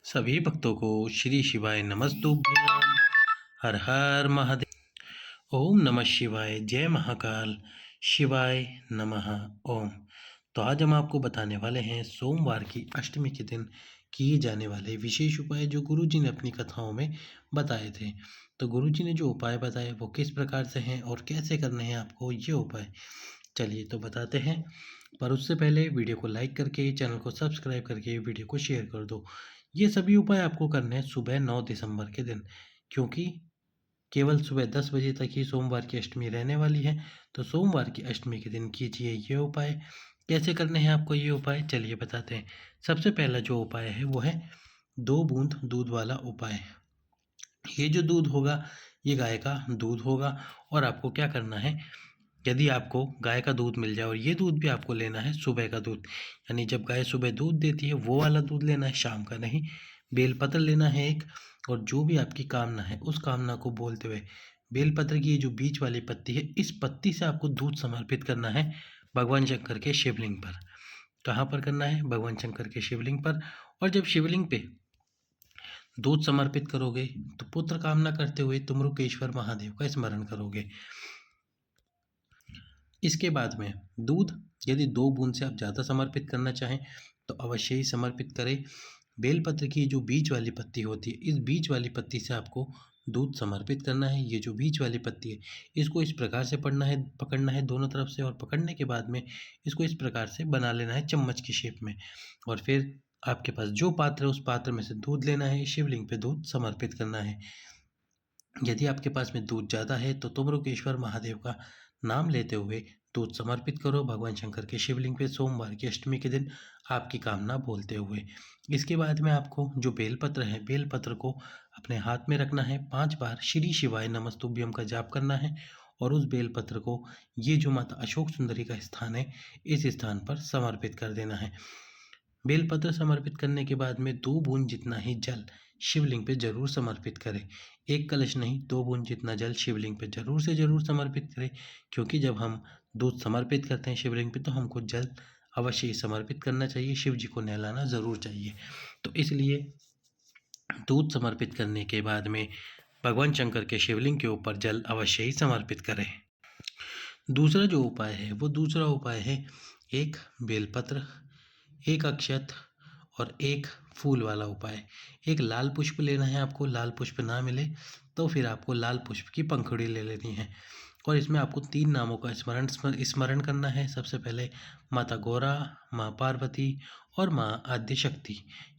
सभी भक्तों को श्री शिवाय नमस्तुभ्यम। हर हर महादेव। ओम नमः शिवाय। जय महाकाल। शिवाय नमः। ओम। तो आज हम आपको बताने वाले हैं सोमवार की अष्टमी के दिन किए जाने वाले विशेष उपाय जो गुरुजी ने अपनी कथाओं में बताए थे। तो गुरुजी ने जो उपाय बताए वो किस प्रकार से हैं और कैसे करने हैं आपको ये उपाय, चलिए तो बताते हैं। पर उससे पहले वीडियो को लाइक करके, चैनल को सब्सक्राइब करके वीडियो को शेयर कर दो। ये सभी उपाय आपको करने हैं सुबह 9 दिसंबर के दिन, क्योंकि केवल सुबह 10 बजे तक ही सोमवार की अष्टमी रहने वाली है। तो सोमवार की अष्टमी के दिन कीजिए ये उपाय। कैसे करने हैं आपको ये उपाय, चलिए बताते हैं। सबसे पहला जो उपाय है वो है 2 बूंद दूध वाला उपाय। ये जो दूध होगा ये गाय का दूध होगा और आपको क्या करना है, यदि आपको गाय का दूध मिल जाए और ये दूध भी आपको लेना है सुबह का दूध, यानी जब गाय सुबह दूध देती है वो वाला दूध लेना है, शाम का नहीं। बेलपत्र लेना है एक, और जो भी आपकी कामना है उस कामना को बोलते हुए बेलपत्र की ये जो बीच वाली पत्ती है इस पत्ती से आपको दूध समर्पित करना है भगवान शंकर के शिवलिंग पर। कहाँ पर करना है? भगवान शंकर के शिवलिंग पर। और जब शिवलिंग पे दूध समर्पित करोगे तो पुत्र कामना करते हुए तुम रुकेश्वर महादेव का स्मरण करोगे। इसके बाद में दूध यदि 2 बूंद से आप ज़्यादा समर्पित करना चाहें तो अवश्य ही समर्पित करें। बेलपत्र की जो बीच वाली पत्ती होती है इस बीच वाली पत्ती से आपको दूध समर्पित करना है। ये जो बीच वाली पत्ती है इसको इस प्रकार से पकड़ना है दोनों तरफ से, और पकड़ने के बाद में इसको इस प्रकार से बना लेना है चम्मच की शेप में। और फिर आपके पास जो पात्र है उस पात्र में से दूध लेना है, शिवलिंग पे दूध समर्पित करना है। यदि आपके पास में दूध ज़्यादा है तो तुमरुकेश्वर महादेव का नाम लेते हुए दूध समर्पित करो भगवान शंकर के शिवलिंग पे सोमवार की अष्टमी के दिन आपकी कामना बोलते हुए। इसके बाद में आपको जो बेलपत्र है बेलपत्र को अपने हाथ में रखना है, 5 बार श्री शिवाय नमस्तुभ्यम का जाप करना है और उस बेलपत्र को ये जो माता अशोक सुंदरी का स्थान है इस स्थान पर समर्पित कर देना है। बेलपत्र समर्पित करने के बाद में 2 बूंद जितना ही जल शिवलिंग पे जरूर समर्पित करें। एक कलश नहीं, 2 बूंद जितना जल शिवलिंग पे जरूर से जरूर समर्पित करें, क्योंकि जब हम दूध समर्पित करते हैं शिवलिंग पे तो हमको जल अवश्य ही समर्पित करना चाहिए, शिव जी को नहलाना ज़रूर चाहिए। तो इसलिए दूध समर्पित करने के बाद में भगवान शंकर के शिवलिंग के ऊपर जल अवश्य ही समर्पित करें। दूसरा जो उपाय है वो दूसरा उपाय है 1 बेलपत्र, 1 अक्षत और 1 फूल वाला उपाय। एक लाल पुष्प लेना है आपको, लाल पुष्प ना मिले तो फिर आपको लाल पुष्प की पंखुड़ी ले लेनी है। और इसमें आपको 3 नामों का स्मरण करना है। सबसे पहले माता गौरा, माँ पार्वती और माँ आद्यशक्ति।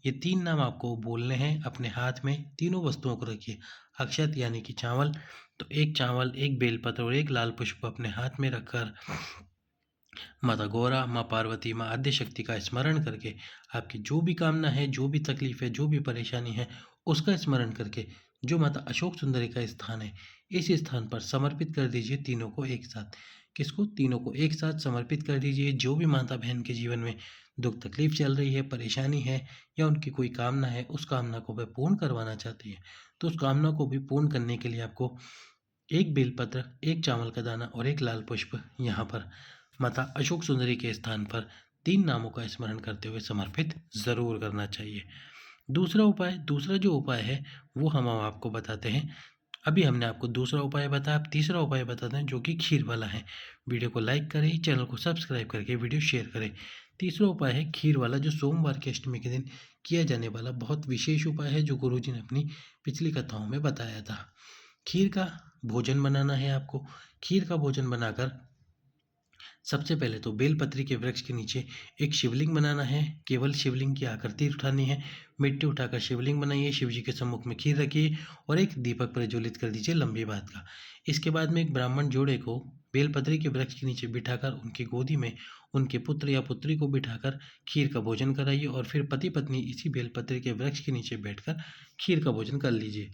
ये 3 नाम आपको बोलने हैं। अपने हाथ में तीनों वस्तुओं को रखिए। अक्षत यानी कि चावल, तो 1 चावल, 1 बेलपत्र और 1 लाल पुष्प अपने हाथ में रखकर माता गौरा, माँ पार्वती, माँ आद्यशक्ति का स्मरण करके आपकी जो भी कामना है, जो भी तकलीफ है, जो भी परेशानी है उसका स्मरण करके जो माता अशोक सुंदरी का स्थान है इस स्थान पर समर्पित कर दीजिए तीनों को एक साथ। किसको? तीनों को एक साथ समर्पित कर दीजिए। जो भी माता बहन के जीवन में दुख तकलीफ चल रही है, परेशानी है या उनकी कोई कामना है, उस कामना को वह पूर्ण करवाना चाहती है, तो उस कामना को भी पूर्ण करने के लिए आपको 1 बेलपत्र, 1 चावल का दाना और 1 लाल पुष्प यहाँ पर माता अशोक सुंदरी के स्थान पर 3 नामों का स्मरण करते हुए समर्पित ज़रूर करना चाहिए। दूसरा जो उपाय है वो हम आपको बताते हैं। अभी हमने आपको दूसरा उपाय बताया, अब तीसरा उपाय बताते हैं जो कि खीर वाला है। वीडियो को लाइक करें, चैनल को सब्सक्राइब करके वीडियो शेयर करें। तीसरा उपाय है खीर वाला, जो सोमवार की अष्टमी के दिन किया जाने वाला बहुत विशेष उपाय है जो गुरुजी ने अपनी पिछली कथाओं में बताया था। खीर का भोजन बनाना है आपको। खीर का भोजन बनाकर सबसे पहले तो बेलपत्री के वृक्ष के नीचे एक शिवलिंग बनाना है। केवल शिवलिंग की आकृति उठानी है। मिट्टी उठाकर शिवलिंग बनाइए, शिव जी के सम्मुख में खीर रखिए और एक दीपक प्रज्वलित कर दीजिए लंबी बात का। इसके बाद में एक ब्राह्मण जोड़े को बेलपत्री के वृक्ष के नीचे बिठाकर उनकी गोदी में उनके पुत्र या पुत्री को बिठाकर खीर का भोजन कराइए और फिर पति पत्नी इसी बेलपत्री के वृक्ष के नीचे बैठकर खीर का भोजन कर लीजिए।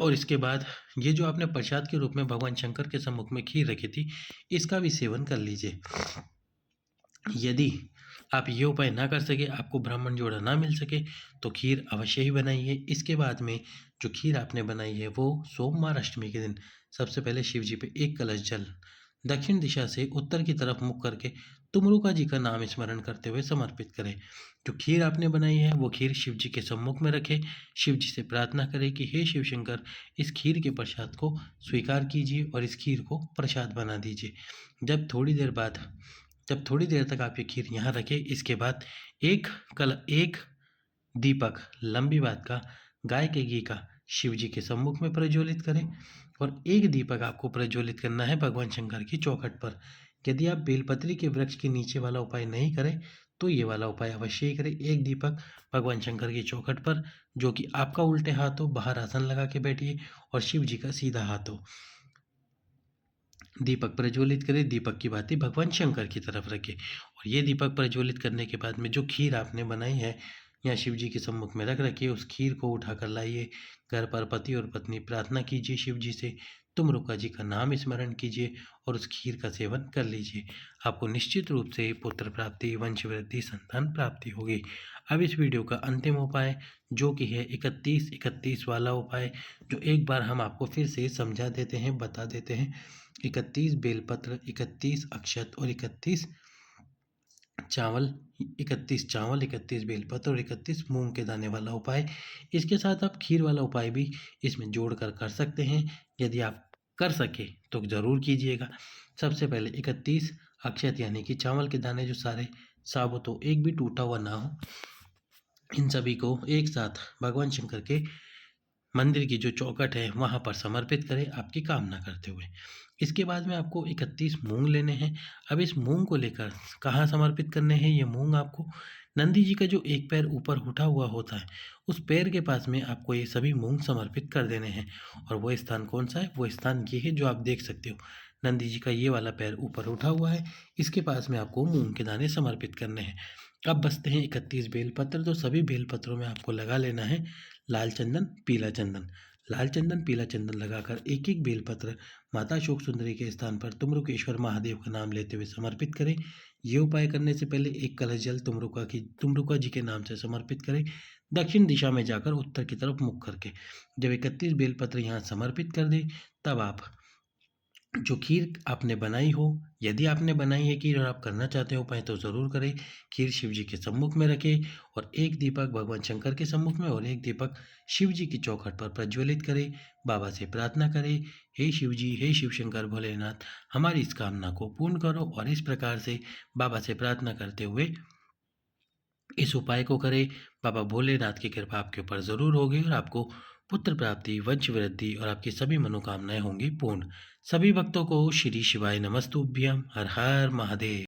और इसके बाद ये जो आपने प्रसाद के रूप में भगवान शंकर के सम्मुख में खीर रखी थी इसका भी सेवन कर लीजिए। यदि आप ये उपाय ना कर सके, आपको ब्राह्मण जोड़ा ना मिल सके, तो खीर अवश्य ही बनाइए। इसके बाद में जो खीर आपने बनाई है वो सोमवार अष्टमी के दिन सबसे पहले शिव जी पे 1 कलश जल दक्षिण दिशा से उत्तर की तरफ मुख करके तुमरुका जी का नाम स्मरण करते हुए समर्पित करें। जो खीर आपने बनाई है वो खीर शिव जी के सम्मुख में रखें। शिव जी से प्रार्थना करें कि हे शिव शंकर, इस खीर के प्रसाद को स्वीकार कीजिए और इस खीर को प्रसाद बना दीजिए। जब थोड़ी देर तक आप ये खीर यहाँ रखें, इसके बाद एक दीपक लंबी बात का गाय के घी का शिव जी के सम्मुख में प्रज्वलित करें और एक दीपक आपको प्रज्वलित करना है भगवान शंकर की चौखट पर। यदि आप बेलपत्री के वृक्ष के नीचे वाला उपाय नहीं करें तो ये वाला उपाय अवश्य ही करें। एक दीपक भगवान शंकर की चौखट पर, जो कि आपका उल्टे हाथ हो, बाहर आसन लगा के बैठिए और शिव जी का सीधा हाथ हो। दीपक प्रज्वलित करें, दीपक की बाती भगवान शंकर की तरफ रखें और ये दीपक प्रज्वलित करने के बाद में जो खीर आपने बनाई है या शिव जी के सम्मुख में रख रखिए, उस खीर को उठाकर लाइए घर पर। पति और पत्नी प्रार्थना कीजिए शिव जी से, तुमरुका जी का नाम स्मरण कीजिए और उस खीर का सेवन कर लीजिए। आपको निश्चित रूप से पुत्र प्राप्ति, वंश वृद्धि, संतान प्राप्ति होगी। अब इस वीडियो का अंतिम उपाय जो कि है 31-31 वाला उपाय, जो एक बार हम आपको फिर से समझा देते हैं, बता देते हैं। 31 बेलपत्र, 31 अक्षत और 31 चावल, 31 बेलपत्र और 31 मूंग के दाने वाला उपाय। इसके साथ आप खीर वाला उपाय भी इसमें जोड़कर कर सकते हैं। यदि आप कर सके तो ज़रूर कीजिएगा। सबसे पहले 31 अक्षत यानी कि चावल के दाने जो सारे साबुत हो, एक भी टूटा हुआ ना हो, इन सभी को एक साथ भगवान शंकर के मंदिर की जो चौखट है वहाँ पर समर्पित करें आपकी कामना करते हुए। इसके बाद में आपको 31 मूंग लेने हैं। अब इस मूंग को लेकर कहाँ समर्पित करने हैं? ये मूंग आपको नंदी जी का जो एक पैर ऊपर उठा हुआ होता है, उस पैर के पास में आपको ये सभी मूंग समर्पित कर देने हैं। और वो स्थान कौन सा है? वो स्थान ये है जो आप देख सकते हो। नंदी जी का ये वाला पैर ऊपर उठा हुआ है, इसके पास में आपको मूंग के दाने समर्पित करने हैं। अब बचते हैं 31 बेलपत्र। तो सभी बेलपत्रों में आपको लगा लेना है लाल चंदन, पीला चंदन। लाल चंदन, पीला चंदन लगाकर एक एक बेलपत्र माता शोक सुंदरी के स्थान पर तुमरुकेश्वर महादेव का नाम लेते हुए समर्पित करें। ये उपाय करने से पहले एक कलश जल तुमरुका जी के नाम से समर्पित करें, दक्षिण दिशा में जाकर उत्तर की तरफ मुख करके। जब 31 बेलपत्र यहाँ समर्पित कर दें, तब आप जो खीर आपने बनाई हो, यदि आपने बनाई है खीर और आप करना चाहते हो उपाय, तो ज़रूर करें। खीर शिव जी के सम्मुख में रखें और एक दीपक भगवान शंकर के सम्मुख में और एक दीपक शिव जी की चौखट पर प्रज्वलित करें। बाबा से प्रार्थना करें, हे शिव जी, हे शिव शंकर भोलेनाथ, हमारी इस कामना को पूर्ण करो। और इस प्रकार से बाबा से प्रार्थना करते हुए इस उपाय को करें। बाबा भोलेनाथ की कृपा आपके ऊपर ज़रूर होगी और आपको पुत्र प्राप्ति, वंश वृद्धि और आपकी सभी मनोकामनाएं होंगी पूर्ण। सभी भक्तों को श्री शिवाय नमस्तुभ्यम। हर हर महादेव।